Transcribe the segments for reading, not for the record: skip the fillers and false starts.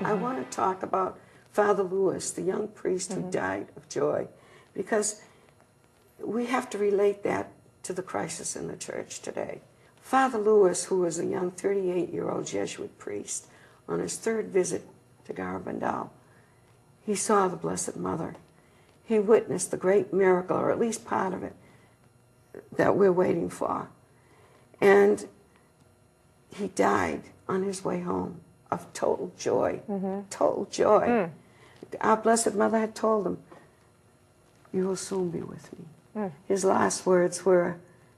I want to talk about Father Lewis, the young priest who died of joy, because we have to relate that to the crisis in the church today. Father Lewis, who was a young 38-year-old Jesuit priest, on his third visit to Garabandal, he saw the Blessed Mother. He witnessed the great miracle, or at least part of it, that we're waiting for. And he died on his way home of total joy, total joy. Our Blessed Mother had told him, "You will soon be with me." His last words were,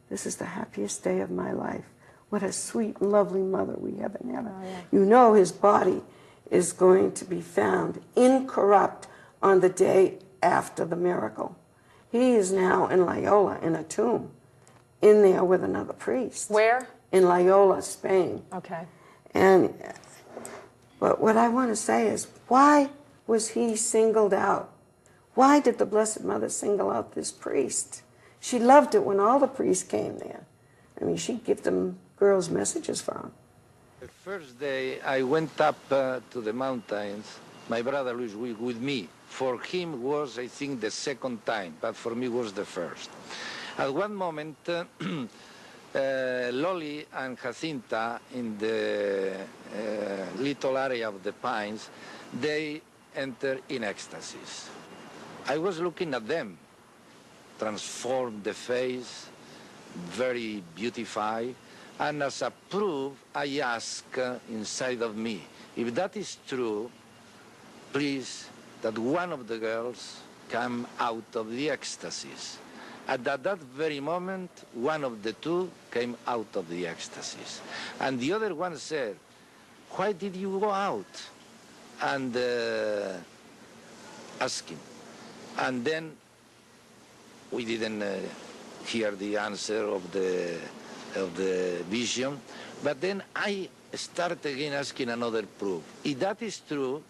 "This is the happiest day of my life. What a sweet and lovely mother we have in heaven." Oh, yeah. You know his body is going to be found incorrupt on the day after the miracle. He is now in Loyola in a tomb, in there with another priest. Where? In Loyola, Spain. Okay. But what I want to say is, why was he singled out? Why did the Blessed Mother single out this priest? She loved it when all the priests came there. I mean, she'd give them girls messages for him. The first day I went up to the mountains, my brother Luis with me. For him was, I think, the second time, but for me was the first. At one moment, Loli and Jacinta, in the little area of the pines, they enter in ecstasies. I was looking at them, transformed the face, very beautified, and as a proof, I ask inside of me, if that is true, please, that one of the girls come out of the ecstasies. And at that very moment, one of the two came out of the ecstasies. And the other one said, "Why did you go out?" And ask him. And then we didn't hear the answer of the vision. But then I start again asking another proof. If that is true,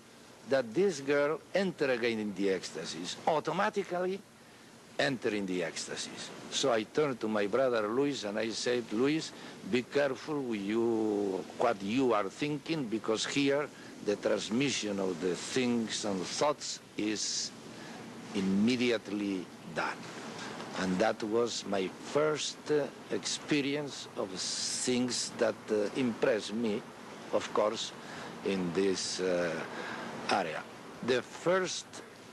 that this girl enter again in the ecstasies, automatically enter in the ecstasies. So I turned to my brother Luis and I said, "Luis, be careful with what you are thinking, because here the transmission of the things and thoughts is immediately done." And that was my first experience of things that impressed me, of course, in this area. The first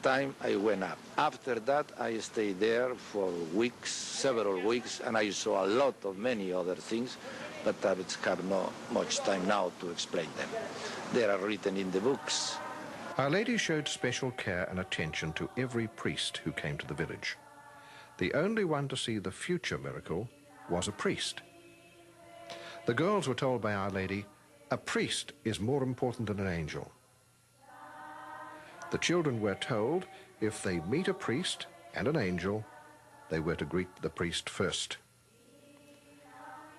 time I went up. After that, I stayed there for weeks, several weeks, and I saw a lot of many other things, but I have not much time now to explain them. They are written in the books. Our Lady showed special care and attention to every priest who came to the village. The only one to see the future miracle was a priest. The girls were told by Our Lady, "A priest is more important than an angel." The children were told if they meet a priest and an angel, they were to greet the priest first.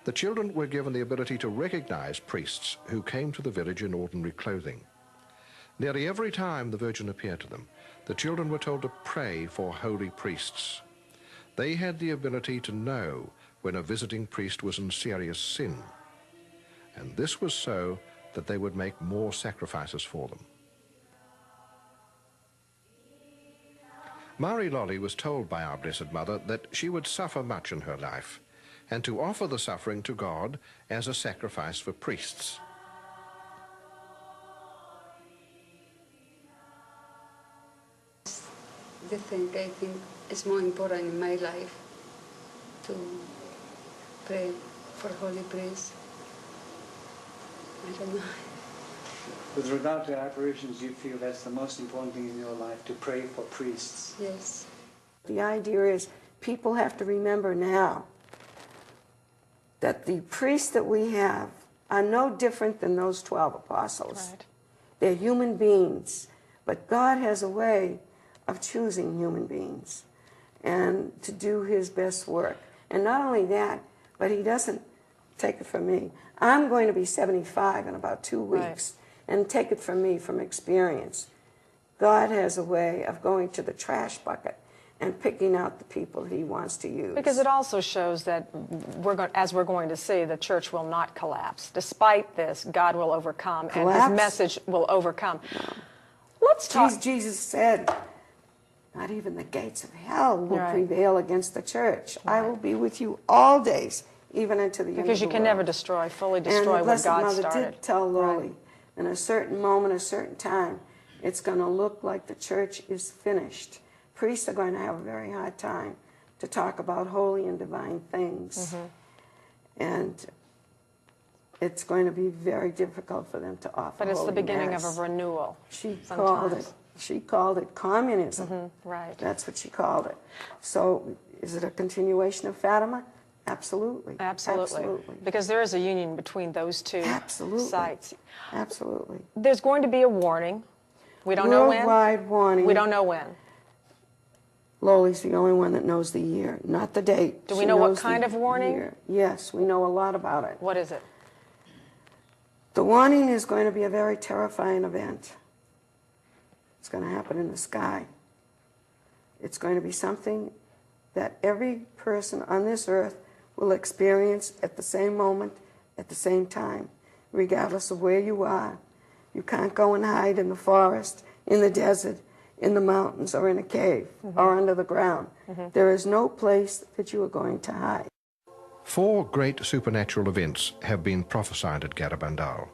The children were given the ability to recognize priests who came to the village in ordinary clothing. Nearly every time the Virgin appeared to them, the children were told to pray for holy priests. They had the ability to know when a visiting priest was in serious sin, and this was so that they would make more sacrifices for them. Marie Lolly was told by our Blessed Mother that she would suffer much in her life, and to offer the suffering to God as a sacrifice for priests. The thing I think is more important in my life, to pray for holy priests. I don't know. With regard to apparitions, you feel that's the most important thing in your life, to pray for priests? Yes. The idea is people have to remember now that the priests that we have are no different than those 12 apostles. Right. They're human beings, but God has a way of choosing human beings and to do his best work. And not only that, but he doesn't take it from me. I'm going to be 75 in about 2 weeks. Right. And take it from me, from experience. God has a way of going to the trash bucket and picking out the people that he wants to use. Because it also shows that, as we're going to see, the church will not collapse. Despite this, God will overcome, and his message will overcome. No. Let's talk. Jesus said, not even the gates of hell will prevail against the church. I will be with you all days, even unto the end of the world. Because you can never fully destroy what God started. And the Blessed Mother did tell Loli, in a certain moment, a certain time, it's going to look like the church is finished. Priests are going to have a very hard time to talk about holy and divine things. And it's going to be very difficult for them to offer But it's holy the beginning mass. of a renewal. She called it communism. Right. That's what she called it. So is it a continuation of Fatima? Absolutely. Absolutely. Because there is a union between those two sites. Absolutely. There's going to be a warning. We don't know when. Worldwide warning. We don't know when. Loli's the only one that knows the year, not the date. Do we know what kind of warning? Year. Yes, we know a lot about it. What is it? The warning is going to be a very terrifying event. It's going to happen in the sky. It's going to be something that every person on this earth will experience at the same moment, at the same time, regardless of where you are. You can't go and hide in the forest, in the desert, in the mountains, or in a cave, or under the ground. There is no place that you are going to hide. 4 great supernatural events have been prophesied at Garabandal.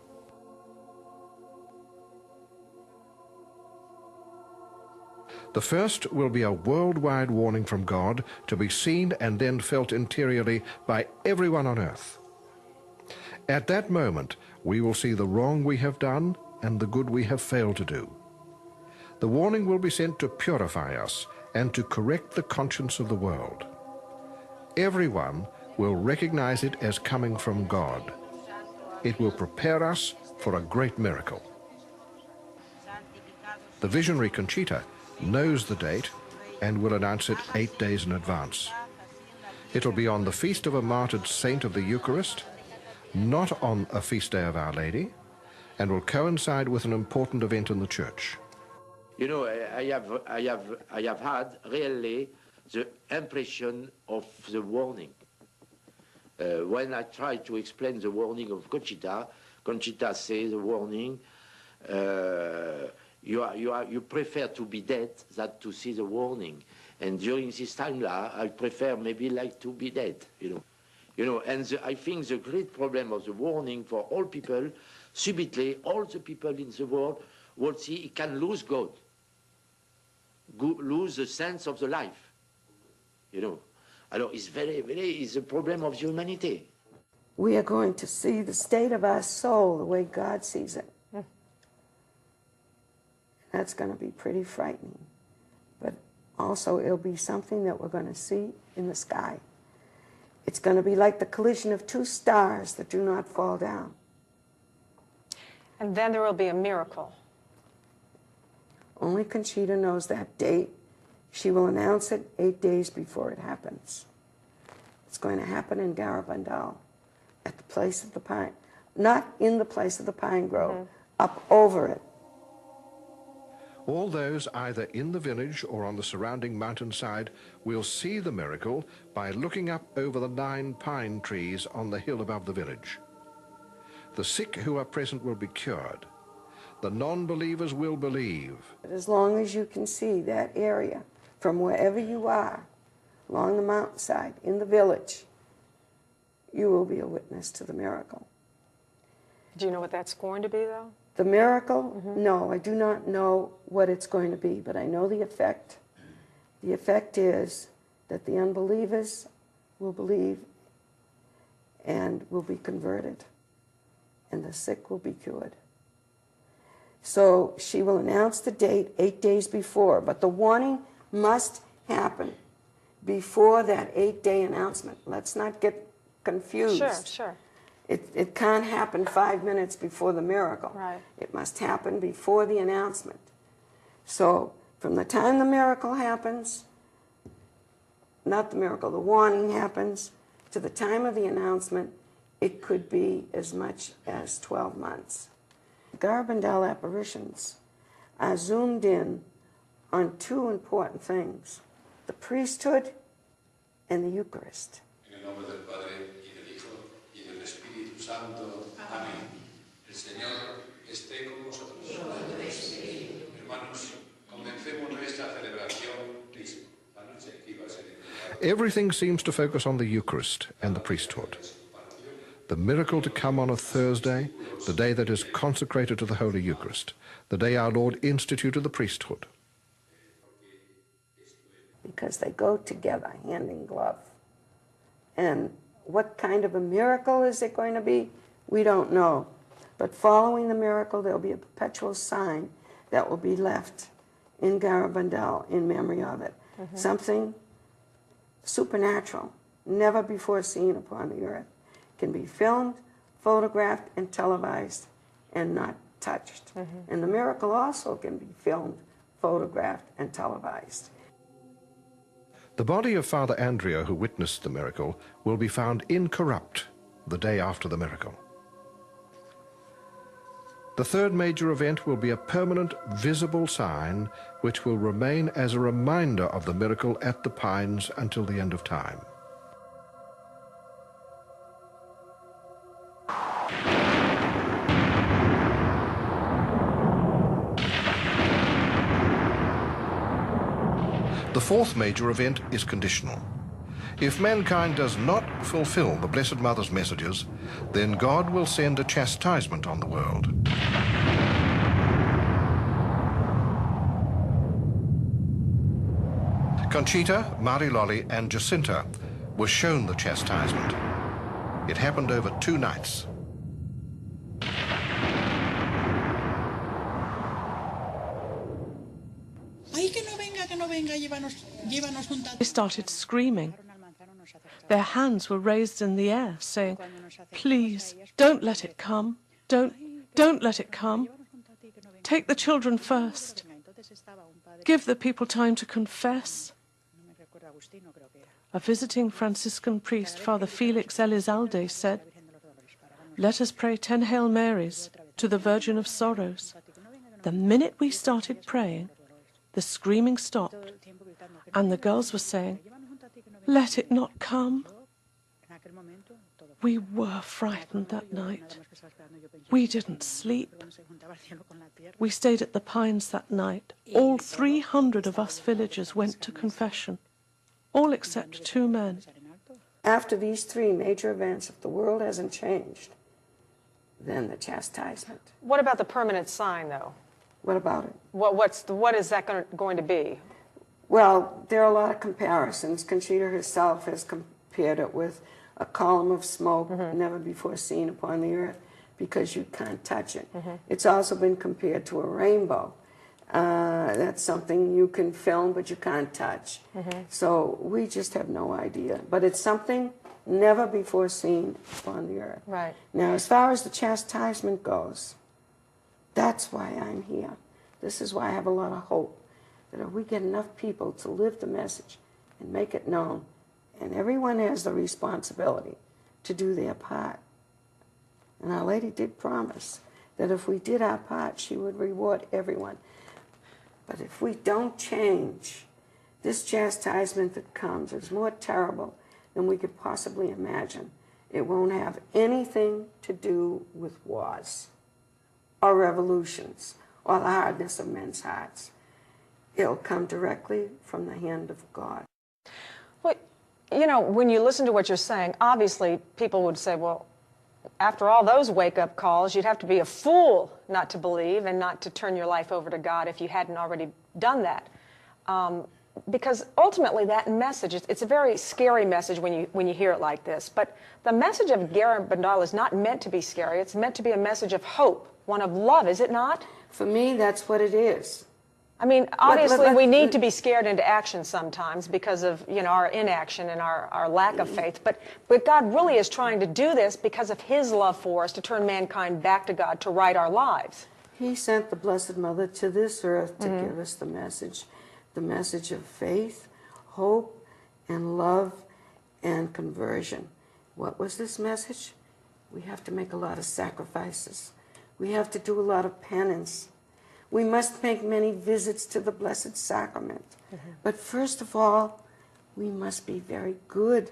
The first will be a worldwide warning from God to be seen and then felt interiorly by everyone on earth. At that moment, we will see the wrong we have done and the good we have failed to do. The warning will be sent to purify us and to correct the conscience of the world. Everyone will recognize it as coming from God. It will prepare us for a great miracle. The visionary Conchita knows the date and will announce it 8 days in advance. It'll be on the feast of a martyred saint of the Eucharist, not on a feast day of Our Lady, and will coincide with an important event in the church. You know, I have had really the impression of the warning. When I try to explain the warning of Conchita, Conchita says the warning, you prefer to be dead than to see the warning. And during this time, I prefer maybe like to be dead, you know. And I think the great problem of the warning for all people, subtly, all the people in the world will see it can lose God, lose the sense of the life, you know. Alors, it's it's a problem of humanity. We are going to see the state of our soul the way God sees it. That's going to be pretty frightening. But also, it'll be something that we're going to see in the sky. It's going to be like the collision of 2 stars that do not fall down. And then there will be a miracle. Only Conchita knows that date. She will announce it 8 days before it happens. It's going to happen in Garabandal, at the place of the pine, not in the place of the pine grove, up over it. All those either in the village or on the surrounding mountainside will see the miracle by looking up over the 9 pine trees on the hill above the village. The sick who are present will be cured. The non-believers will believe. But as long as you can see that area from wherever you are, along the mountainside, in the village, you will be a witness to the miracle. Do you know what that's going to be, though? The miracle? No, I do not know what it's going to be, but I know the effect. The effect is that the unbelievers will believe and will be converted, and the sick will be cured. So she will announce the date 8 days before, but the warning must happen before that 8-day announcement. Let's not get confused. Sure. It can't happen 5 minutes before the miracle. Right. It must happen before the announcement. So from the time the miracle happens, not the miracle, the warning happens, to the time of the announcement, it could be as much as 12 months. Garabandal apparitions are zoomed in on 2 important things. The the priesthood and the Eucharist. En el nombre del Padre, y del Hijo, y del Espíritu Santo. Amén. El Señor esté con vosotros. Hermanos, comencemos nuestra celebración. La noche que iba a ser Everything seems to focus on the Eucharist and the priesthood. The miracle to come on a Thursday, the day that is consecrated to the Holy Eucharist, the day our Lord instituted the priesthood. Because they go together, hand in glove. And what kind of a miracle is it going to be? We don't know. But following the miracle, there'll be a perpetual sign that will be left in Garabandal in memory of it. Something supernatural, never before seen upon the earth, can be filmed, photographed, and televised, and not touched. And the miracle also can be filmed, photographed, and televised. The body of Father Andrea, who witnessed the miracle, will be found incorrupt the day after the miracle. The third major event will be a permanent, visible sign which will remain as a reminder of the miracle at the Pines until the end of time. The fourth major event is conditional. If mankind does not fulfill the Blessed Mother's messages, then God will send a chastisement on the world. Conchita, Mariloli, and Jacinta were shown the chastisement. It happened over 2 nights. They started screaming. Their hands were raised in the air, saying, "Please, don't let it come. Don't let it come. Take the children first. Give the people time to confess." A visiting Franciscan priest, Father Felix Elizalde, said, "Let us pray 10 Hail Marys to the Virgin of Sorrows." The minute we started praying, the screaming stopped, and the girls were saying, "Let it not come." We were frightened that night. We didn't sleep. We stayed at the Pines that night. All 300 of us villagers went to confession, all except 2 men. After these 3 major events, if the world hasn't changed, then the chastisement. What about the permanent sign, though? What about it? What is that going to be? Well, there are a lot of comparisons. Conchita herself has compared it with a column of smoke never before seen upon the earth because you can't touch it. It's also been compared to a rainbow. That's something you can film but you can't touch. So we just have no idea. But it's something never before seen upon the earth. Right. Now, as far as the chastisement goes, that's why I'm here. This is why I have a lot of hope, that if we get enough people to live the message and make it known, and everyone has the responsibility to do their part. And Our Lady did promise that if we did our part, she would reward everyone. But if we don't change, this chastisement that comes is more terrible than we could possibly imagine. It won't have anything to do with wars or revolutions or the hardness of men's hearts. It'll come directly from the hand of God. Well, you know, when you listen to what you're saying, obviously people would say, well, after all those wake-up calls, you'd have to be a fool not to believe and not to turn your life over to God if you hadn't already done that. Because ultimately that message, it's a very scary message when you hear it like this. But the message of Garabandal is not meant to be scary. It's meant to be a message of hope, one of love, is it not? For me, that's what it is. I mean, obviously we need to be scared into action sometimes because of, you know, our inaction and our lack of faith. But God really is trying to do this because of his love for us, to turn mankind back to God, to right our lives. He sent the Blessed Mother to this earth to give us the message of faith, hope, and love, and conversion. What was this message? We have to make a lot of sacrifices. We have to do a lot of penance. We must make many visits to the Blessed Sacrament. But first of all, we must be very good.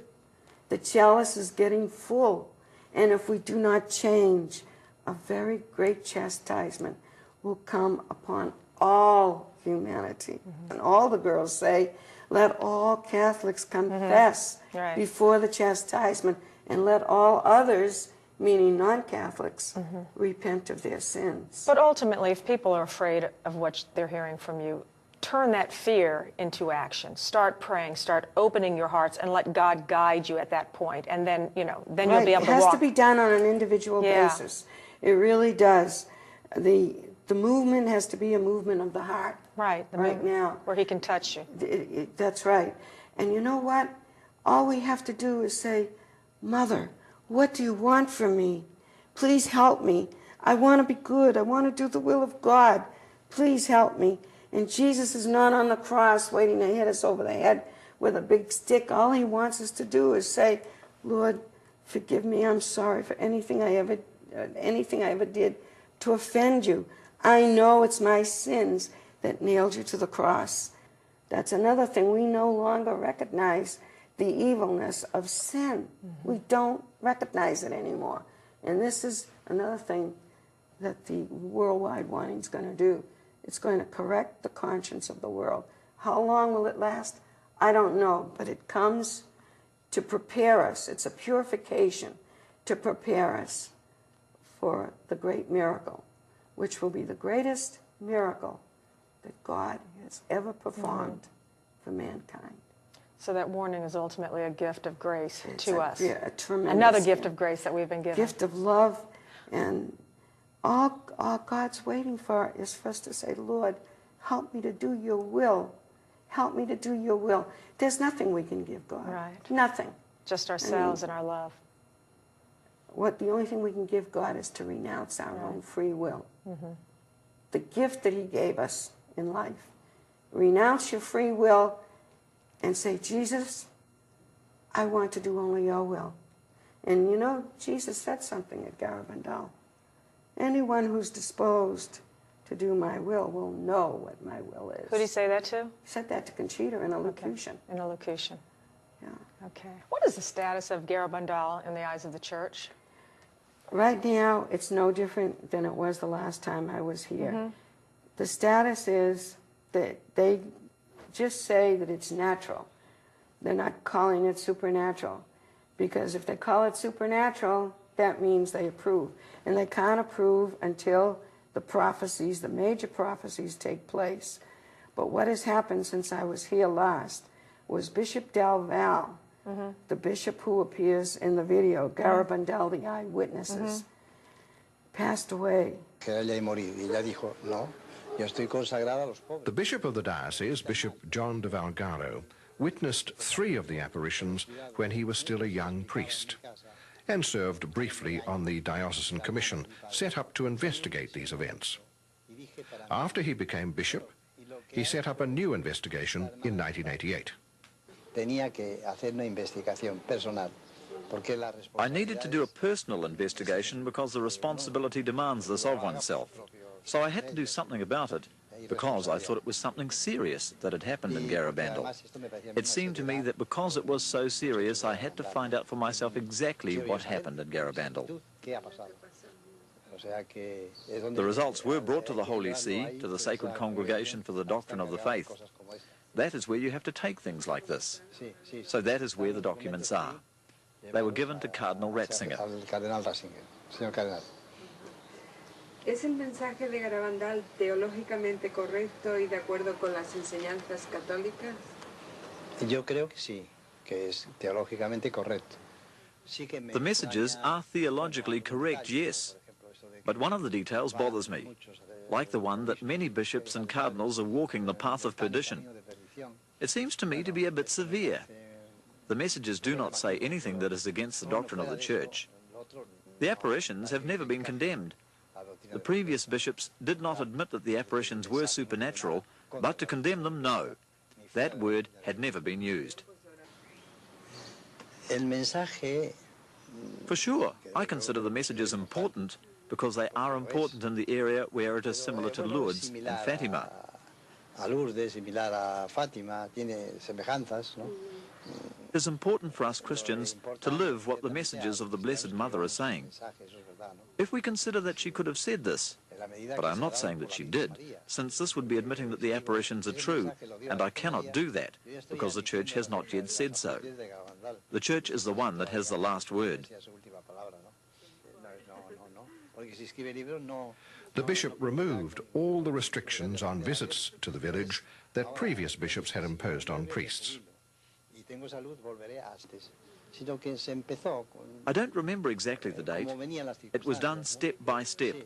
The chalice is getting full, and if we do not change, a very great chastisement will come upon all humanity. And all the girls say, let all Catholics confess before the chastisement, and let all others, meaning non-Catholics, repent of their sins. But ultimately, if people are afraid of what they're hearing from you, turn that fear into action. Start praying, start opening your hearts, and let God guide you at that point. And then, you know, then you'll be able to walk. It has to be done on an individual basis. It really does. The movement has to be a movement of the heart. Right. Right now. Where he can touch you. That's right. And you know what? All we have to do is say, Mother, what do you want from me? Please help me. I want to be good. I want to do the will of God. Please help me. And Jesus is not on the cross waiting to hit us over the head with a big stick. All he wants us to do is say, Lord, forgive me. I'm sorry for anything I ever did to offend you. I know it's my sins that nailed you to the cross. That's another thing. We no longer recognize the evilness of sin. We don't recognize it anymore. And this is another thing that the worldwide wanting is going to do. It's going to correct the conscience of the world. How long will it last? I don't know, but it comes to prepare us. It's a purification to prepare us for the great miracle, which will be the greatest miracle that God has ever performed for mankind. So that warning is ultimately a gift of grace to us. A tremendous Another gift of grace that we've been given. Gift of love, and all God's waiting for is for us to say, Lord, help me to do your will. Help me to do your will. There's nothing we can give God. Right. Nothing. Just ourselves and our love. The only thing we can give God is to renounce our own free will. The gift that he gave us in life. Renounce your free will and say, Jesus, I want to do only your will. And you know, Jesus said something at Garabandal. Anyone who's disposed to do my will know what my will is. Who did he say that to? He said that to Conchita in elocution. In elocution. Yeah. Okay. What is the status of Garabandal in the eyes of the church? Right now, it's no different than it was the last time I was here. The status is that they just say that it's natural. They're not calling it supernatural. Because if they call it supernatural, that means they approve. And they can't approve until the prophecies, the major prophecies, take place. But what has happened since I was here last was Bishop Del Val, the bishop who appears in the video, Garabandal, the eyewitnesses, passed away. The bishop of the diocese, Bishop John de Valgaro, witnessed 3 of the apparitions when he was still a young priest, and served briefly on the diocesan commission set up to investigate these events. After he became bishop, he set up a new investigation in 1988. I needed to do a personal investigation because the responsibility demands this of oneself. So I had to do something about it, because I thought it was something serious that had happened in Garabandal. It seemed to me that because it was so serious, I had to find out for myself exactly what happened in Garabandal. The results were brought to the Holy See, to the Sacred Congregation for the Doctrine of the Faith. That is where you have to take things like this. So that is where the documents are. They were given to Cardinal Ratzinger. ¿Es el mensaje de Garabandal teológicamente correcto y de acuerdo con las enseñanzas católicas? Yo creo que sí, que es teológicamente correcto. The messages are theologically correct, yes. But one of the details bothers me, like the one that many bishops and cardinals are walking the path of perdition. It seems to me to be a bit severe. The messages do not say anything that is against the doctrine of the Church. The apparitions have never been condemned. The previous bishops did not admit that the apparitions were supernatural, but to condemn them, no. That word had never been used. For sure, I consider the messages important because they are important in the area where it is similar to Lourdes and Fatima. It is important for us Christians to live what the messages of the Blessed Mother are saying. If we consider that she could have said this, but I'm not saying that she did, since this would be admitting that the apparitions are true, and I cannot do that, because the Church has not yet said so. The Church is the one that has the last word. The bishop removed all the restrictions on visits to the village that previous bishops had imposed on priests. I don't remember exactly the date. It was done step by step.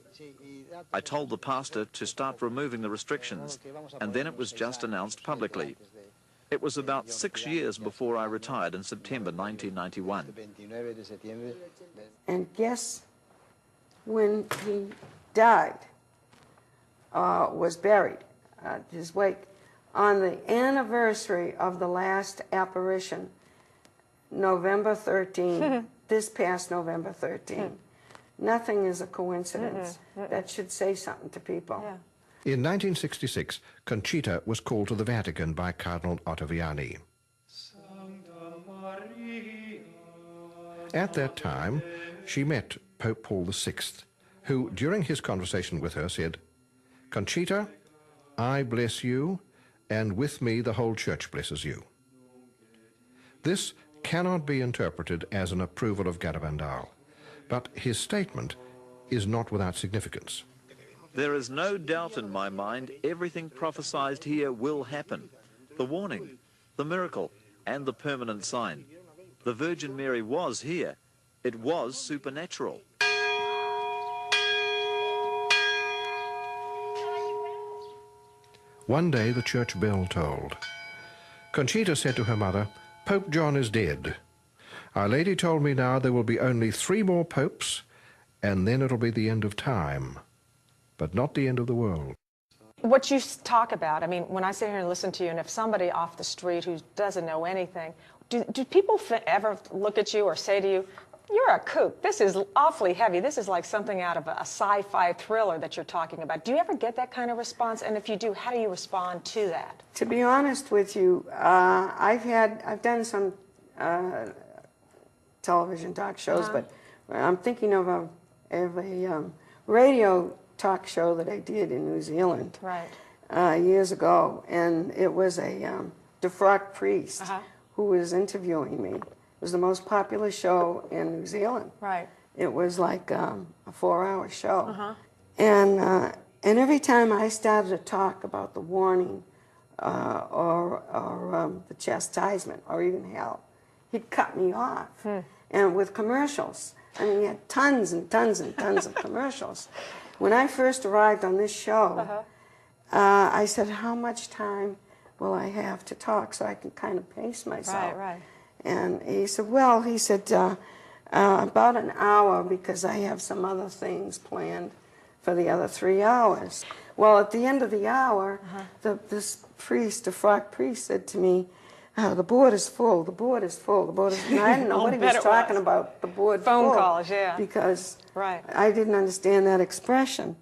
I told the pastor to start removing the restrictions, and then it was just announced publicly. It was about 6 years before I retired in September 1991. And guess when he died, was buried, his wake, on the anniversary of the last apparition, November 13, this past November 13. Nothing is a coincidence. That should say something to people. Yeah. In 1966, Conchita was called to the Vatican by Cardinal Ottaviani. At that time, she met Pope Paul VI, who, during his conversation with her, said, "Conchita, I bless you, and with me the whole Church blesses you." This cannot be interpreted as an approval of Garabandal, but his statement is not without significance. There is no doubt in my mind everything prophesied here will happen. The warning, the miracle, and the permanent sign. The Virgin Mary was here. It was supernatural. One day the church bell tolled. Conchita said to her mother, "Pope John is dead. Our Lady told me now there will be only 3 more popes, and then it'll be the end of time, but not the end of the world." What you talk about, I mean, when I sit here and listen to you, and if somebody off the street who doesn't know anything, do people ever look at you or say to you, "You're a kook, this is awfully heavy, this is like something out of a sci-fi thriller that you're talking about"? Do you ever get that kind of response? And if you do, how do you respond to that? To be honest with you, I've done some television talk shows, but I'm thinking of a radio talk show that I did in New Zealand years ago, and it was a defrocked priest who was interviewing me. It was the most popular show in New Zealand. Right. It was like a 4-hour show, and every time I started to talk about the warning or the chastisement or even hell, he'd cut me off, and with commercials. I mean, he had tons and tons and tons of commercials. When I first arrived on this show, I said, "How much time will I have to talk so I can kind of pace myself?" Right. And he said, "Well," he said, "about an hour, because I have some other things planned for the other 3 hours." Well, at the end of the hour, this priest, a frock priest, said to me, "The board is full, the board is full, the board is..." And I didn't know what he was talking about, the board Phone full. calls, yeah. Because I didn't understand that expression.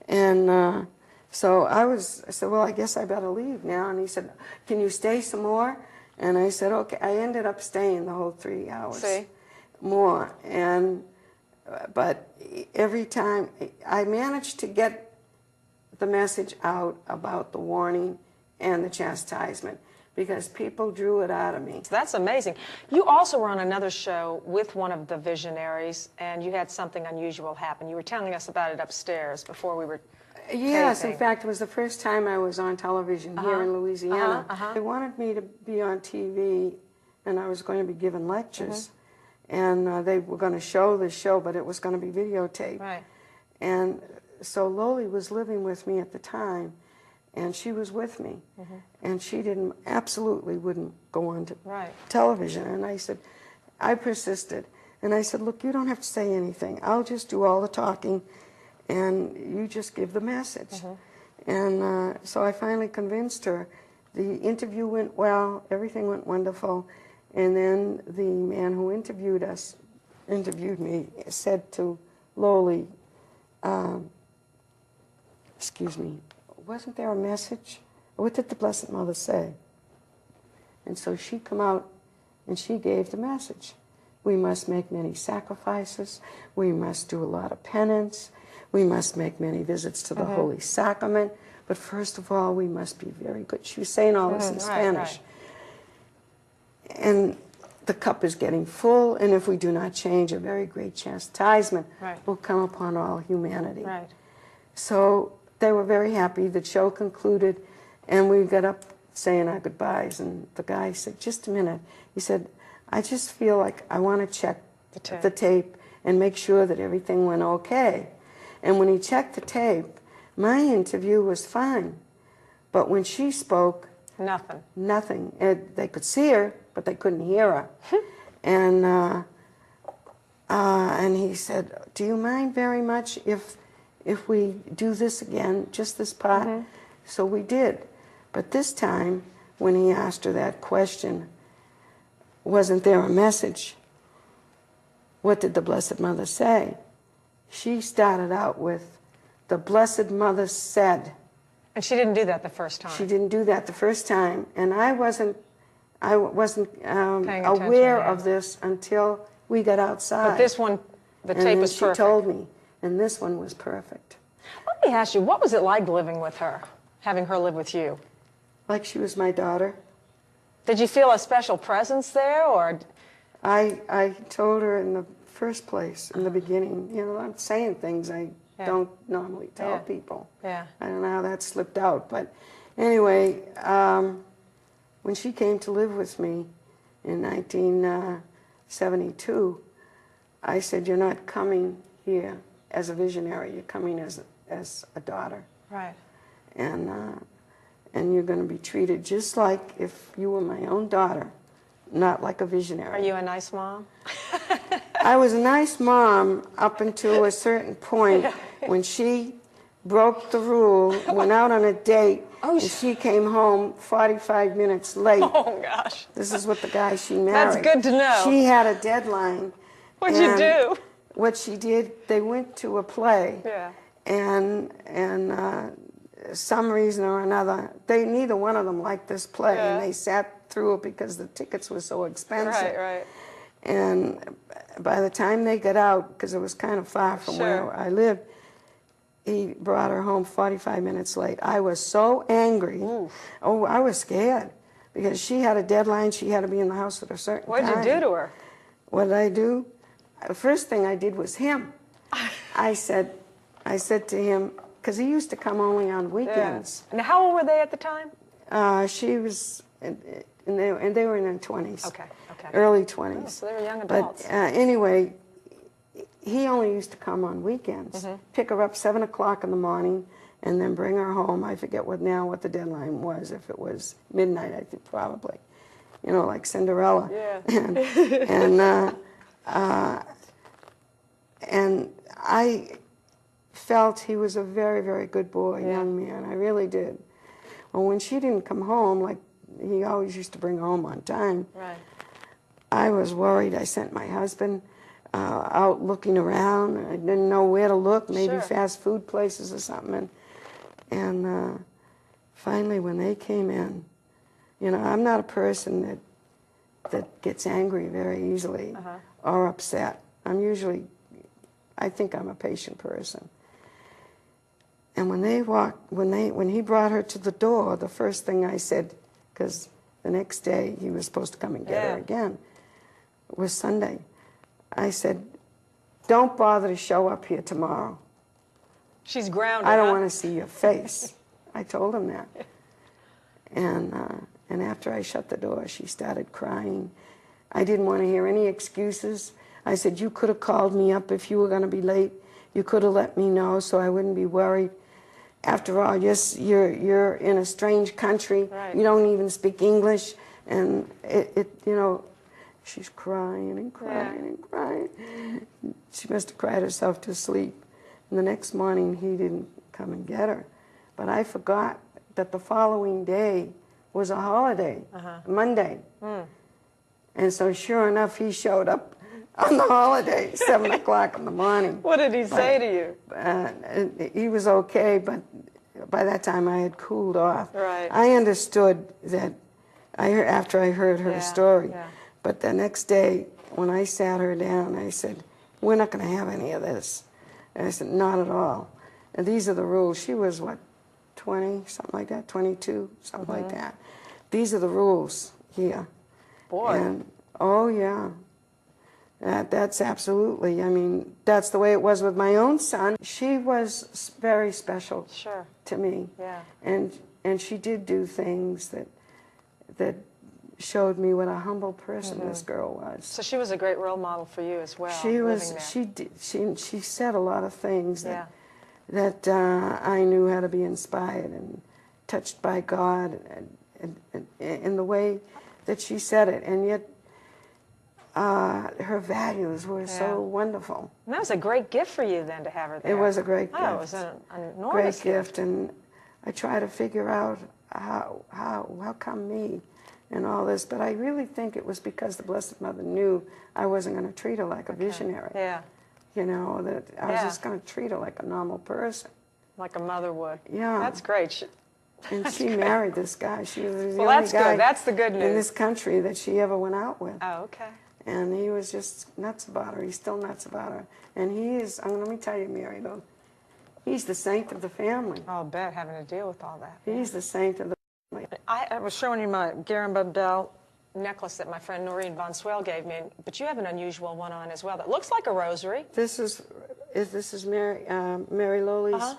And so I said, "Well, I guess I better leave now." And he said, "Can you stay some more?" And I said, "Okay." I ended up staying the whole 3 hours more. But every time, I managed to get the message out about the warning and the chastisement, because people drew it out of me. That's amazing. You also were on another show with one of the visionaries, and you had something unusual happen. You were telling us about it upstairs before we were Yes, taping. in fact, it was the first time I was on television here in Louisiana. They wanted me to be on TV, and I was going to be giving lectures. And they were going to show the show, but it was going to be videotaped. Right. And so Loli was living with me at the time, and she was with me. And she absolutely wouldn't go on to television. And I said, I persisted. And I said, "Look, you don't have to say anything. I'll just do all the talking, and you just give the message." And so I finally convinced her. The interview went well, everything went wonderful. And then the man who interviewed me, said to Loli, excuse me, "Wasn't there a message? What did the Blessed Mother say?" And so she come out And she gave the message. We must make many sacrifices. We must do a lot of penance. We must make many visits to the Holy Sacrament. But first of all, we must be very good. She was saying all this in Spanish. Right. And the cup is getting full, and if we do not change, a very great chastisement will come upon all humanity. Right. So they were very happy. The show concluded, and we got up saying our goodbyes, and the guy said, just a minute. He said, I just feel like I want to check the tape and make sure that everything went okay. And when he checked the tape, my interview was fine. But when she spoke, nothing. They could see her, but they couldn't hear her. And he said, do you mind very much if we do this again, just this part? So we did. But this time, when he asked her that question, wasn't there a message? What did the Blessed Mother say? She started out with, the Blessed Mother said. And she didn't do that the first time. She didn't do that the first time, and I wasn't aware of this until we got outside. But this one, the tape was perfect. She told me, and this one was perfect. Let me ask you, what was it like living with her, having her live with you? Like she was my daughter. Did you feel a special presence there, or? I told her in the first place, in the beginning, you know, I'm saying things I don't normally tell people. Yeah. I don't know how that slipped out, but anyway, when she came to live with me in 1972, I said, you're not coming here as a visionary, you're coming as a daughter. Right. And you're going to be treated just like if you were my own daughter, not like a visionary. Are you a nice mom? I was a nice mom up until a certain point when she broke the rule, went out on a date, and she came home 45 minutes late. Oh, gosh. This is what the guy she married. That's good to know. She had a deadline. What'd you do? What she did, they went to a play. Yeah. And some reason or another, neither one of them liked this play, and they sat through it because the tickets were so expensive. Right, right. And by the time they got out, because it was kind of far from where I lived, he brought her home 45 minutes late. I was so angry. Oof. Oh, I was scared because she had a deadline. She had to be in the house at a certain time. What did you do to her? What did I do? The first thing I did was him. I said to him, because he used to come only on weekends. Yeah. And how old were they at the time? She was, and they were in their 20s. Okay, okay. Early 20s. Oh, so they were young adults. But anyway, he only used to come on weekends, pick her up 7 o'clock in the morning, and then bring her home. I forget what the deadline was, if it was midnight, I think probably. You know, like Cinderella. Yeah. And I felt he was a very, very good boy, young man. I really did. Well, when she didn't come home, like he always used to bring her home on time, I was worried. I sent my husband out looking around. I didn't know where to look, maybe fast food places or something. And finally, when they came in, you know, I'm not a person that gets angry very easily or upset. I think I'm a patient person. And when he brought her to the door, the first thing I said, because the next day he was supposed to come and get her again, was Sunday. I said, don't bother to show up here tomorrow. She's grounded. I don't want to see your face. I told him that. And after I shut the door, she started crying. I didn't want to hear any excuses. I said, you could have called me up if you were going to be late. You could have let me know so I wouldn't be worried. After all, yes, you're in a strange country. You don't even speak English. And you know, she's crying and crying and crying. She must have cried herself to sleep. And the next morning, he didn't come and get her. But I forgot that the following day was a holiday, Monday. And so sure enough, he showed up on the holiday, 7 o'clock in the morning. What did he say to you? He was okay, but by that time I had cooled off. Right. I understood that, after I heard her story, But the next day, when I sat her down, I said, we're not going to have any of this. And I said, not at all. And these are the rules. She was, what, 20, something like that, 22, something like that. These are the rules here. Boy. And, oh, yeah. That's absolutely, I mean, that's the way it was with my own son. She was very special to me. Yeah. And she did do things that showed me what a humble person this girl was. So she was a great role model for you as well. She was. She said a lot of things that I knew how to be inspired and touched by God, and in the way that she said it, and yet her values were so wonderful. And that was a great gift for you then to have her there. It was a great gift. Oh, it was an enormous gift, and I try to figure out how come me and all this, but I really think it was because the Blessed Mother knew I wasn't going to treat her like a visionary. Yeah. You know, that I was just going to treat her like a normal person. Like a mother would. Yeah. That's great. And she married this guy. She was the well, only that's guy good. That's the good news. in this country that she ever went out with. Oh, okay. And he was just nuts about her. He's still nuts about her. And he is, let me tell you, Mary, though, he's the saint of the family. Oh, I bet, having to deal with all that. He's the saint of the family. I was showing you my Garabandal necklace that my friend Noreen Von Swell gave me, but you have an unusual one on as well that looks like a rosary. This is Mary Lowley's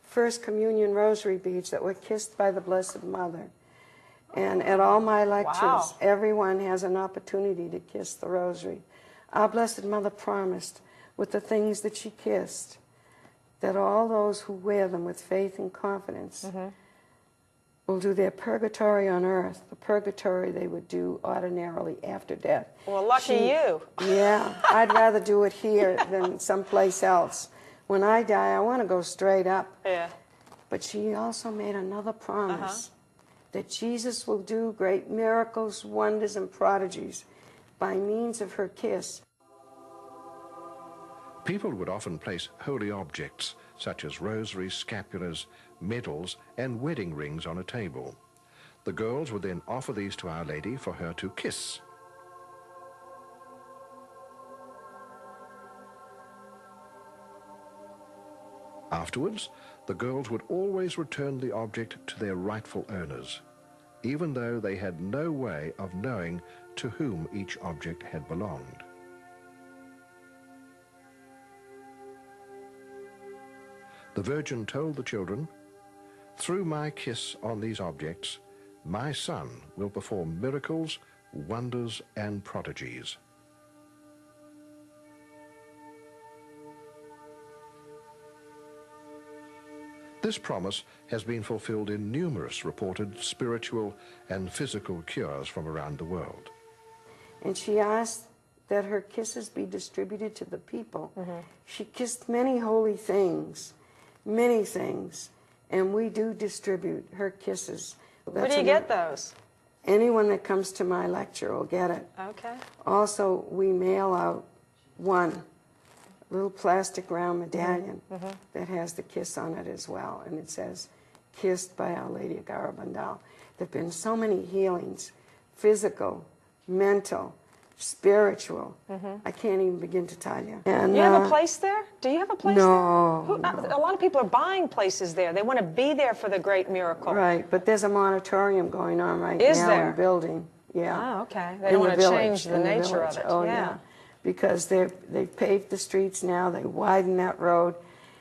first communion rosary beads that were kissed by the Blessed Mother. And at all my lectures, everyone has an opportunity to kiss the rosary. Our Blessed Mother promised, with the things that she kissed, that all those who wear them with faith and confidence will do their purgatory on earth, the purgatory they would do ordinarily after death. Well, lucky you. Yeah, I'd rather do it here than someplace else. When I die, I want to go straight up. Yeah. But she also made another promise that Jesus will do great miracles, wonders, and prodigies by means of her kiss. People would often place holy objects, such as rosaries, scapulars, medals, and wedding rings on a table. The girls would then offer these to Our Lady for her to kiss. Afterwards, the girls would always return the object to their rightful owners, even though they had no way of knowing to whom each object had belonged. The Virgin told the children, "Through my kiss on these objects, my son will perform miracles, wonders, and prodigies." This promise has been fulfilled in numerous reported spiritual and physical cures from around the world. And she asked that her kisses be distributed to the people. She kissed many holy things, and we do distribute her kisses. Where do you get those? Anyone that comes to my lecture will get it. Okay. Also, we mail out one little plastic round medallion that has the kiss on it as well, and it says, "Kissed by Our Lady of Garabandal." There have been so many healings, physical, mental, spiritual. I can't even begin to tell you. And you have a place there? Do you have a place no, there? A lot of people are buying places there. They want to be there for the great miracle. Right, but there's a monatorium going on right now in the building. Yeah. Oh, okay. They don't want to change the nature of it. Oh, yeah. Because they've paved the streets now, they widen that road,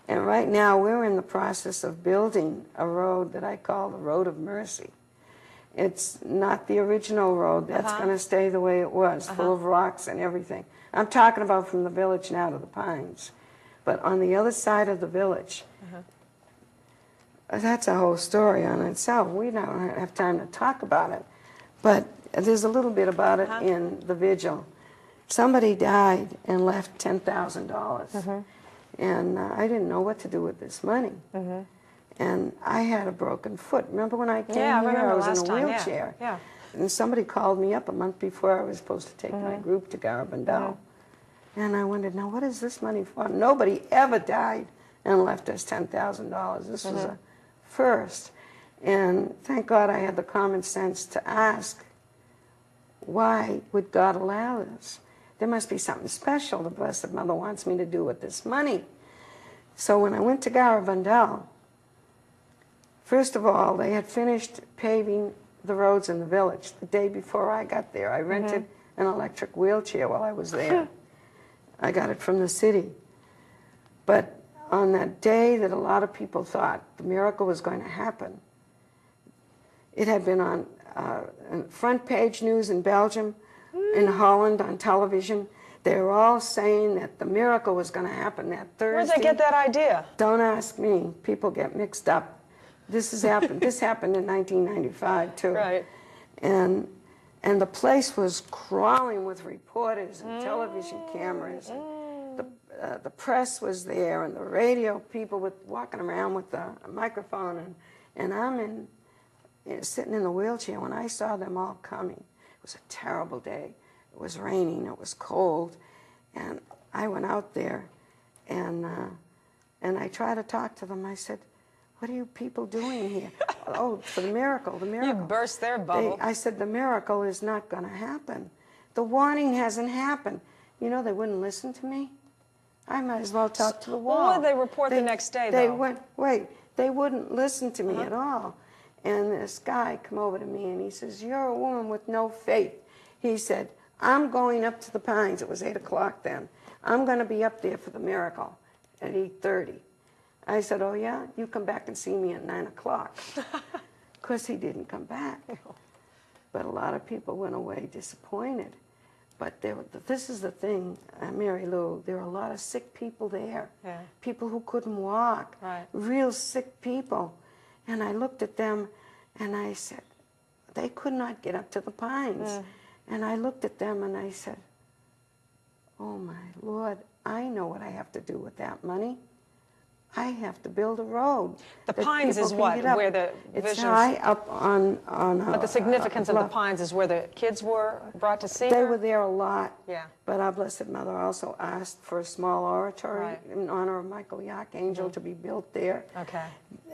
and right now we're in the process of building a road that I call the Road of Mercy. It's not the original road. That's going to stay the way it was, full of rocks and everything. I'm talking about from the village now to the Pines. But on the other side of the village, that's a whole story on itself. We don't have time to talk about it. But there's a little bit about it in the vigil. Somebody died and left $10,000. And I didn't know what to do with this money. And I had a broken foot. Remember when I came here? I was in a wheelchair. Yeah. And somebody called me up a month before I was supposed to take my group to Garabandal. And I wondered, now what is this money for? Nobody ever died and left us $10,000. This was a first. And thank God I had the common sense to ask, why would God allow this? There must be something special the Blessed Mother wants me to do with this money. So when I went to Garabandal, first of all, they had finished paving the roads in the village. The day before I got there, I rented an electric wheelchair while I was there. I got it from the city. But on that day that a lot of people thought the miracle was going to happen, it had been on front page news in Belgium, in Holland, on television. They were all saying that the miracle was going to happen that Thursday. Where'd they get that idea? Don't ask me. People get mixed up. This has happened. This happened in 1995 too. Right. And the place was crawling with reporters and television cameras. And the press was there, and the radio people were walking around with the microphone, and I'm sitting in the wheelchair when I saw them all coming. It was a terrible day. It was raining. It was cold, and I went out there, and I tried to talk to them. I said, "What are you people doing here?" "Oh, for the miracle, the miracle." You burst their bubble. I said, "The miracle is not going to happen. The warning hasn't happened." You know, they wouldn't listen to me. I might as well talk to the wall. Well, what did they report the next day, though? They wouldn't listen to me at all. And this guy come over to me and he says, "You're a woman with no faith." He said, "I'm going up to the Pines." It was 8 o'clock then. "I'm going to be up there for the miracle at 8:30. I said, "Oh, yeah? You come back and see me at 9 o'clock. Of course, he didn't come back. But a lot of people went away disappointed. But this is the thing, Mary Lou, there were a lot of sick people there. Yeah. People who couldn't walk. Right. Real sick people. And I looked at them and I said, they could not get up to the Pines. And I looked at them and I said, "Oh my Lord, I know what I have to do with that money. I have to build a road." The Pines is what? Where the It's visions... high up on But the significance of the Pines is where the kids were brought to see They her? were there a lot. Yeah. But our Blessed Mother also asked for a small oratory Right. in honor of Michael the Archangel to be built there. Okay.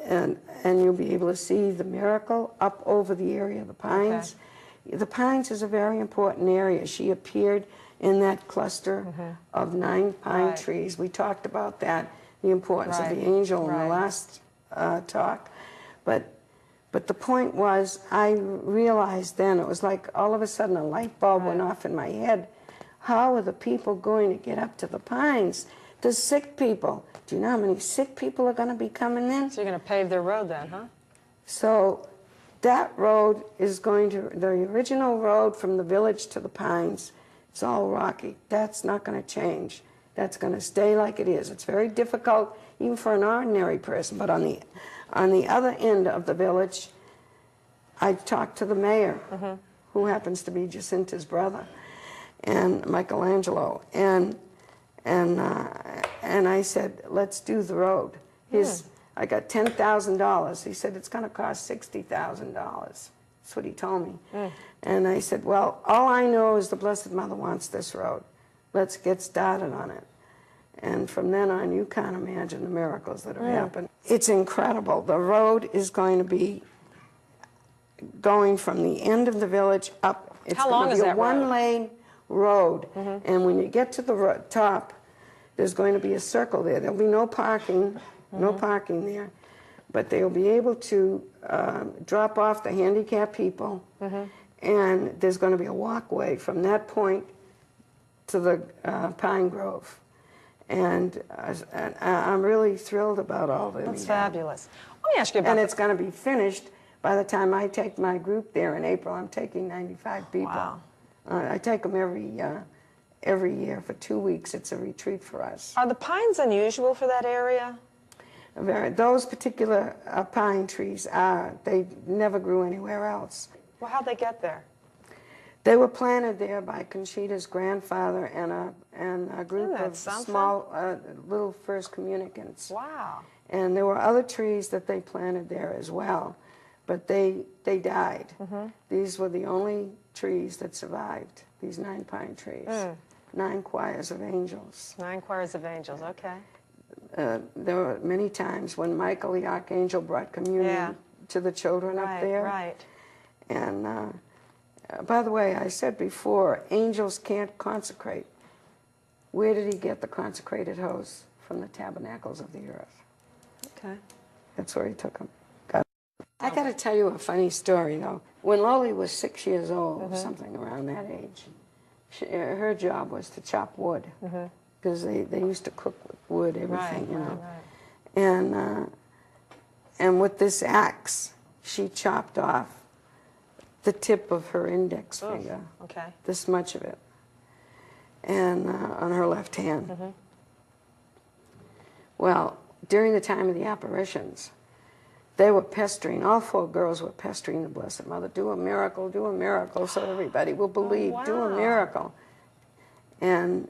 And you'll be able to see the miracle up over the area of the Pines. Okay. The Pines is a very important area. She appeared in that cluster of 9 pine trees. We talked about that, the importance of the angel in the last talk. But the point was, I realized then, it was like all of a sudden a light bulb went off in my head. How are the people going to get up to the Pines? The sick people. Do you know how many sick people are going to be coming in? So you're going to pave their road then, huh? So that road is going to, the original road from the village to the Pines, it's all rocky. That's not going to change. That's going to stay like it is. It's very difficult even for an ordinary person. But on the other end of the village, I talked to the mayor, who happens to be Jacinta's brother, and Michelangelo, and I said, "Let's do the road." I got $10,000. He said, "It's going to cost $60,000. That's what he told me. And I said, "Well, all I know is the Blessed Mother wants this road. Let's get started on it." And from then on, you can't imagine the miracles that have happened. It's incredible. The road is going to be going from the end of the village up. It's How long is that road? It's going to be a one-lane road. And when you get to the top, there's going to be a circle there. There'll be no parking, no parking there. But they'll be able to drop off the handicapped people. And there's going to be a walkway from that point to the Pine Grove. And I'm really thrilled about all this. That's fabulous. Let me ask you about And it's going to be finished by the time I take my group there in April. I'm taking 95 people. Wow. I take them every year for 2 weeks. It's a retreat for us. Are the Pines unusual for that area? Those particular pine trees they never grew anywhere else. Well, how'd they get there? They were planted there by Conchita's grandfather and a group of small little first communicants. Wow. And there were other trees that they planted there as well, but they died. These were the only trees that survived, these 9 pine trees. 9 choirs of angels. 9 choirs of angels, okay. There were many times when Michael the Archangel brought communion to the children up there. Right. And by the way, I said before, angels can't consecrate. Where did he get the consecrated hosts? From the tabernacles of the earth. Okay. That's where he took them. I got to tell you a funny story, though. When Loli was 6 years old, something around that age, her job was to chop wood, because they used to cook with wood, everything, you know. Right. And with this axe, she chopped off the tip of her index finger, this much of it, and on her left hand. Well, during the time of the apparitions, they were pestering, all 4 girls were pestering the Blessed Mother, do a miracle, so everybody will believe, do a miracle. And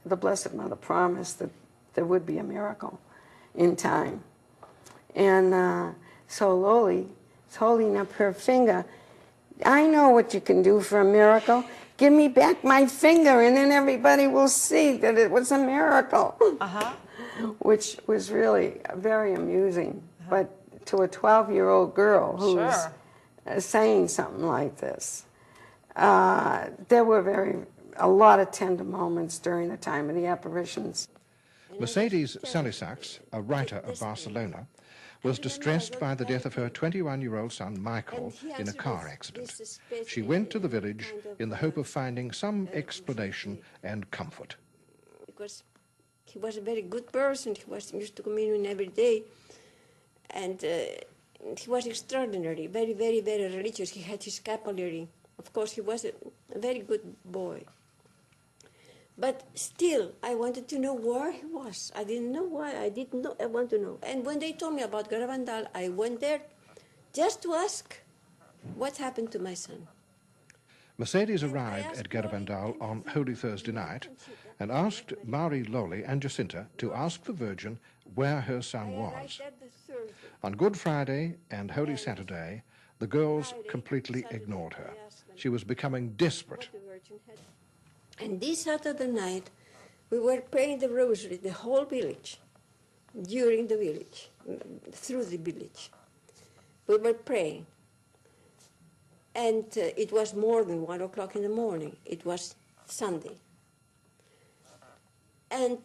the Blessed Mother promised that there would be a miracle in time. And so Loli is holding up her finger. I know what you can do for a miracle. Give me back my finger, and then everybody will see that it was a miracle. Which was really very amusing. But to a 12-year-old girl who's saying something like this, there were a lot of tender moments during the time of the apparitions. Mercedes Salisax, a writer of Barcelona, was distressed by the death of her 21-year-old son Michael in a car accident. She went to the village in the hope of finding some explanation and comfort. Because he was a very good person, he was used to communion every day, and he was extraordinary, very, very, very religious. He had his scapulary. Of course, he was a very good boy. But still, I wanted to know where he was. I didn't know why. I want to know. And when they told me about Garabandal, I went there just to ask what happened to my son. Mercedes arrived at Garabandal on Holy Thursday night and asked Marie, Loli and Jacinta to ask the Virgin where her son was. On Good Friday and Holy Saturday, the girls completely ignored her. She was becoming desperate. And this Saturday night, we were praying the rosary, the whole village, during the village, through the village. We were praying. And it was more than 1 o'clock in the morning. It was Sunday. And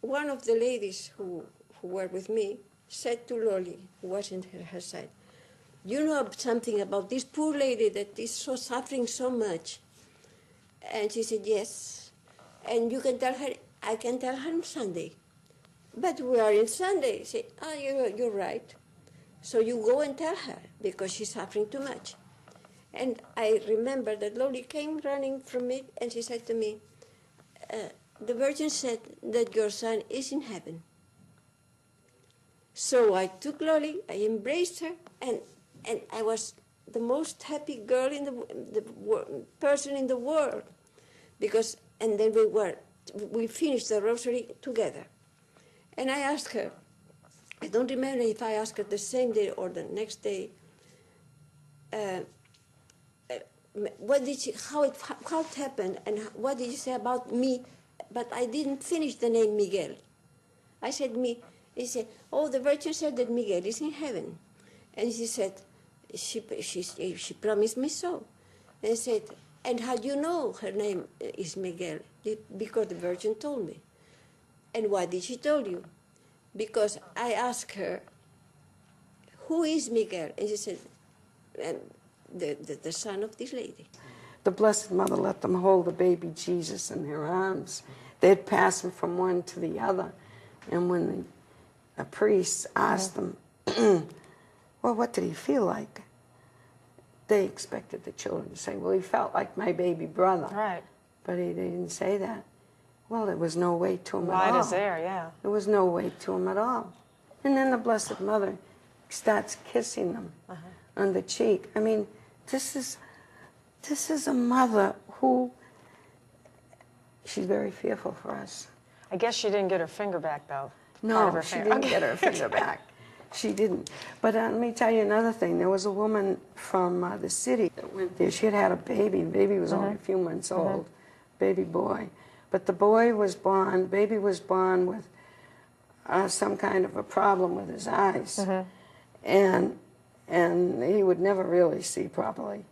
one of the ladies who were with me said to Loli, who was in her side, you know something about this poor lady that is so suffering so much? And she said, yes. And you can tell her, I can tell her on Sunday. But we are in Sunday. She said, you're right. So you go and tell her, because she's suffering too much. And I remember that Loli came running from me, and she said to me, the Virgin said that your son is in heaven. So I took Loli, I embraced her, and I was the most happy girl person in the world. Because, and then we finished the rosary together. And I asked her, I don't remember if I asked her the same day or the next day, how it happened, and what did you say about me? But I didn't finish the name Miguel. I said, he said, oh, the Virgin said that Miguel is in heaven. And she said, she promised me so. And I said, and how do you know her name is Miguel? Because the Virgin told me. And why did she tell you? Because I asked her, who is Miguel? And she said, the son of this lady. The Blessed Mother let them hold the baby Jesus in their arms. They'd pass him from one to the other. And when the priests asked them, well, what did he feel like? They expected the children to say, well, he felt like my baby brother. Right. But they didn't say that. Well, there was no weight to him at all. Light is there, yeah. There was no weight to him at all. And then the Blessed Mother starts kissing them on the cheek. I mean, this is a mother who, she's very fearful for us. I guess she didn't get her finger back, though. No, she didn't get her finger back. She didn't. But let me tell you another thing. There was a woman from the city that went there. She had had a baby. The baby was only a few months old, baby boy. But the baby was born with some kind of a problem with his eyes. And he would never really see properly.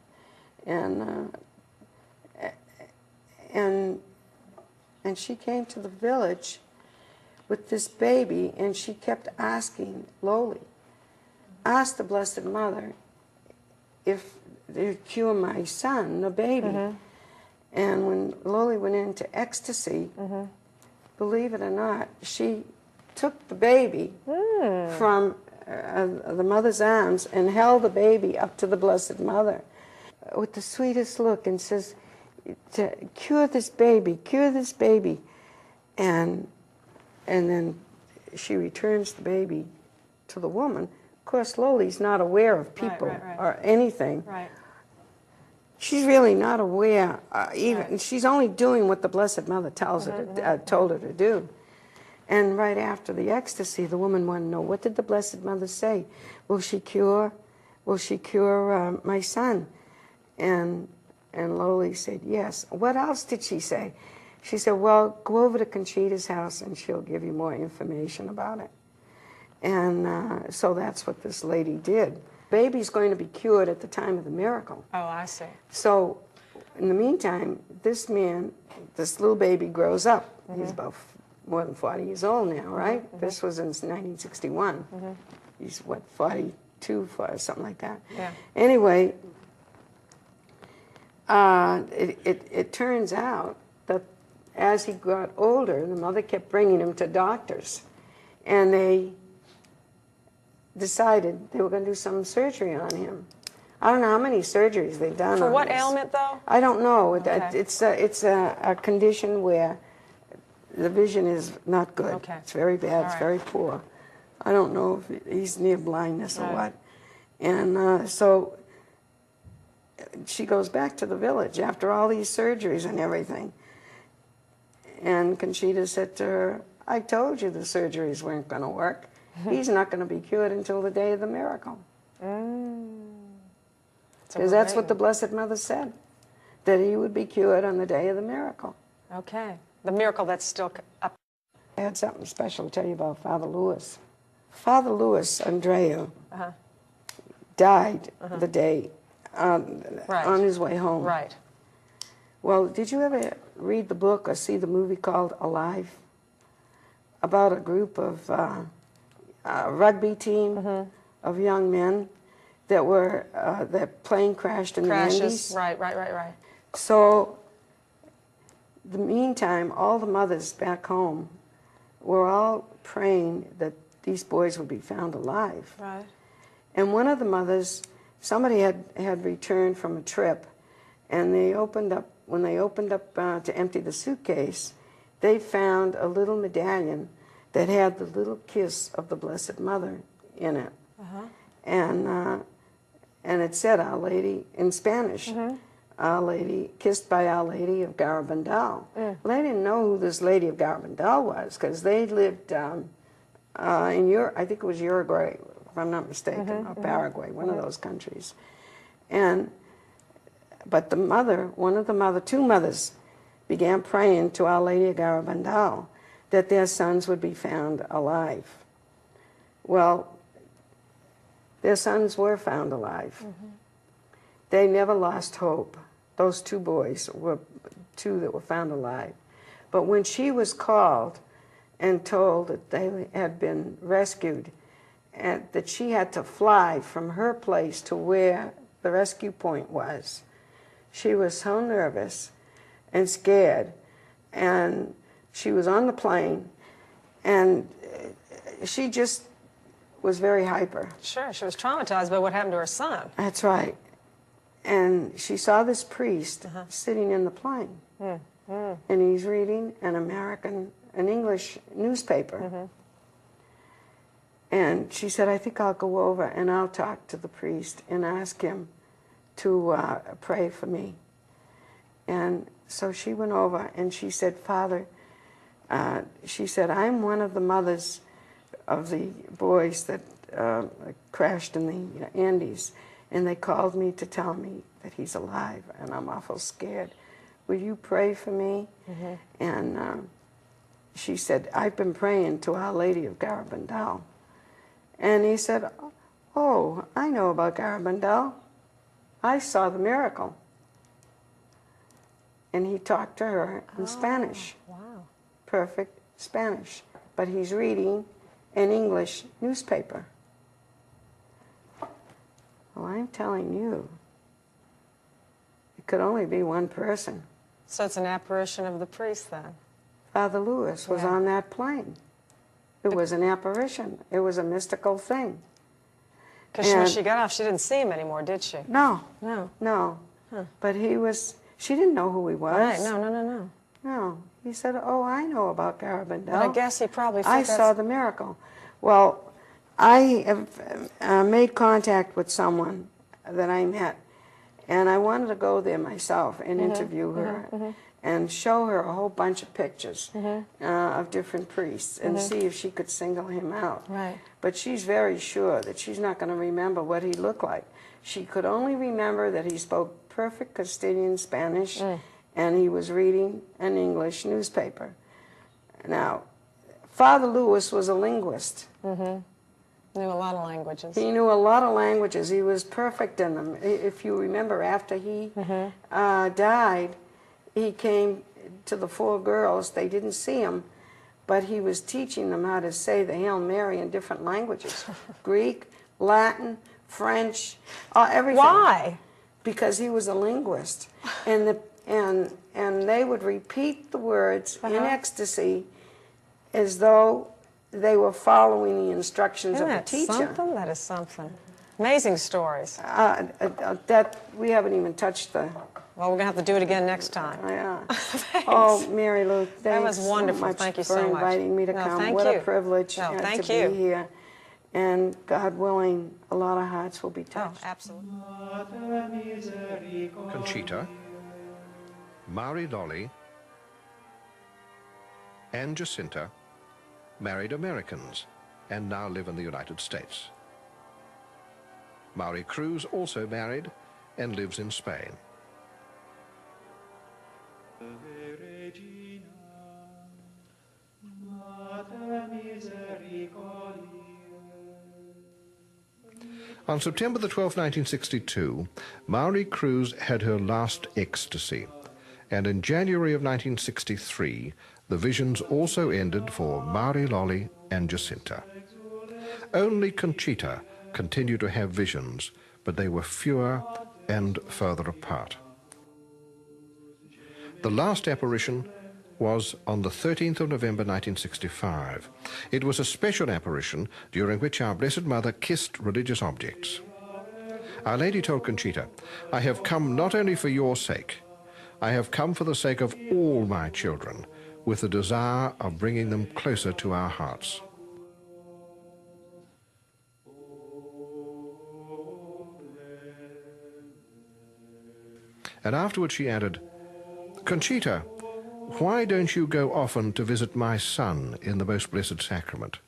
and and she came to the village with this baby, and she kept asking Loli, ask the Blessed Mother if they'd cure my son, the baby. And when Loli went into ecstasy, believe it or not, she took the baby from the mother's arms and held the baby up to the Blessed Mother with the sweetest look and says, cure this baby, cure this baby. And then she returns the baby to the woman. Of course, Loli's not aware of people or anything. Right. She's really not aware, even she's only doing what the Blessed Mother tells her to, told her to do. And right after the ecstasy, the woman wanted to know, what did the Blessed Mother say? Will she cure my son? And Loli said, yes. What else did she say? She said, well, go over to Conchita's house and she'll give you more information about it. And so that's what this lady did. Baby's going to be cured at the time of the miracle. Oh, I see. So in the meantime, this man, this little baby grows up. He's about more than 40 years old now, right? This was in 1961. He's, what, 42, something like that. Yeah. Anyway, it turns out that as he got older, the mother kept bringing him to doctors. And they decided they were going to do some surgery on him. I don't know how many surgeries they've done For on what this. ailment, though? I don't know. Okay. It's a condition where the vision is not good. Okay. It's very bad. All It's right. very poor. I don't know if he's near blindness or Right. what. And so she goes back to the village after all these surgeries and everything. And Conchita said to her, I told you the surgeries weren't going to work. He's not going to be cured until the day of the miracle. Because that's what the Blessed Mother said, that he would be cured on the day of the miracle. Okay. The miracle that's still up. I had something special to tell you about Father Louis. Father Louis Andreu died the day on his way home. Right. Well, did you ever read the book or see the movie called Alive? About a group of rugby team of young men that were, their plane crashed in the Andes. Right. So, the meantime, all the mothers back home were all praying that these boys would be found alive. Right. And one of the mothers, somebody had returned from a trip, and they opened up, when they opened up to empty the suitcase, they found a little medallion that had the little kiss of the Blessed Mother in it. And it said, Our Lady, in Spanish, Our Lady, kissed by Our Lady of Garabandal. Well, they didn't know who this Lady of Garabandal was, because they lived in Europe, I think it was Uruguay, if I'm not mistaken, or Paraguay, one of those countries. But the mother, two mothers, began praying to Our Lady of Garabandal that their sons would be found alive. Well, their sons were found alive. They never lost hope. Those two boys were two that were found alive. But when she was called and told that they had been rescued and that she had to fly from her place to where the rescue point was, she was so nervous and scared, and she was on the plane, and she just was very hyper. Sure, she was traumatized by what happened to her son. That's right. And she saw this priest sitting in the plane, and he's reading an English newspaper. And she said, I think I'll go over and I'll talk to the priest and ask him to pray for me. And so she went over and she said, Father, she said, I'm one of the mothers of the boys that crashed in the Andes, and they called me to tell me that he's alive, and I'm awful scared. Will you pray for me? And she said, I've been praying to Our Lady of Garabandal. And he said, oh, I know about Garabandal. I saw the miracle. and he talked to her in Spanish. Wow. Perfect Spanish. But he's reading an English newspaper. Well, I'm telling you, it could only be one person. So it's an apparition of the priest then? Father Lewis was on that plane. It was an apparition. It was a mystical thing. Because when she got off, she didn't see him anymore, did she? No. No. No. Huh. But he was, she didn't know who he was. Right, no. No. He said, oh, I know about Garabandal. But I guess he probably I saw the miracle. Well, I have made contact with someone that I met, and I wanted to go there myself and interview her and show her a whole bunch of pictures of different priests and see if she could single him out. Right. But she's very sure that she's not going to remember what he looked like. She could only remember that he spoke perfect Castilian Spanish and he was reading an English newspaper. Now, Father Lewis was a linguist. Knew a lot of languages. He knew a lot of languages. He was perfect in them. If you remember, after he died, he came to the 4 girls. They didn't see him, but he was teaching them how to say the Hail Mary in different languages. Greek, Latin, French, everything. Why? Because he was a linguist. And they would repeat the words in ecstasy as though they were following the instructions of the teacher. Something? That is something. Amazing stories. That we haven't even touched the. Well, we're gonna have to do it again next time. Yeah. Oh, Mary Lou, thanks that was wonderful. So much thank you for so much. inviting me to come. Thank what you. A privilege no, thank to you. be here. And God willing, a lot of hearts will be touched. Oh, absolutely. Conchita, Mari Lolly, and Jacinta married Americans and now live in the United States. Mari Cruz also married and lives in Spain. On September the 12th, 1962, Mari Cruz had her last ecstasy, and in January of 1963, the visions also ended for Mari Lolly and Jacinta. Only Conchita continued to have visions, but they were fewer and further apart. The last apparition was on the 13th of November 1965. It was a special apparition during which our Blessed Mother kissed religious objects. Our Lady told Conchita, "I have come not only for your sake, I have come for the sake of all my children, with the desire of bringing them closer to our hearts." And afterwards she added, "Conchita, why don't you go often to visit my son in the Most Blessed Sacrament?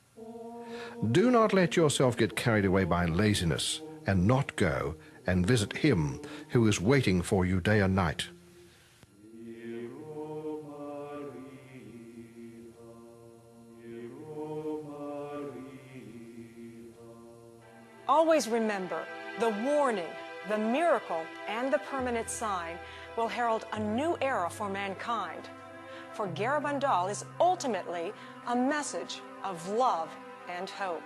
Do not let yourself get carried away by laziness and not go and visit him who is waiting for you day and night." Always remember, the warning, the miracle, and the permanent sign will herald a new era for mankind. For Garabandal is ultimately a message of love and hope.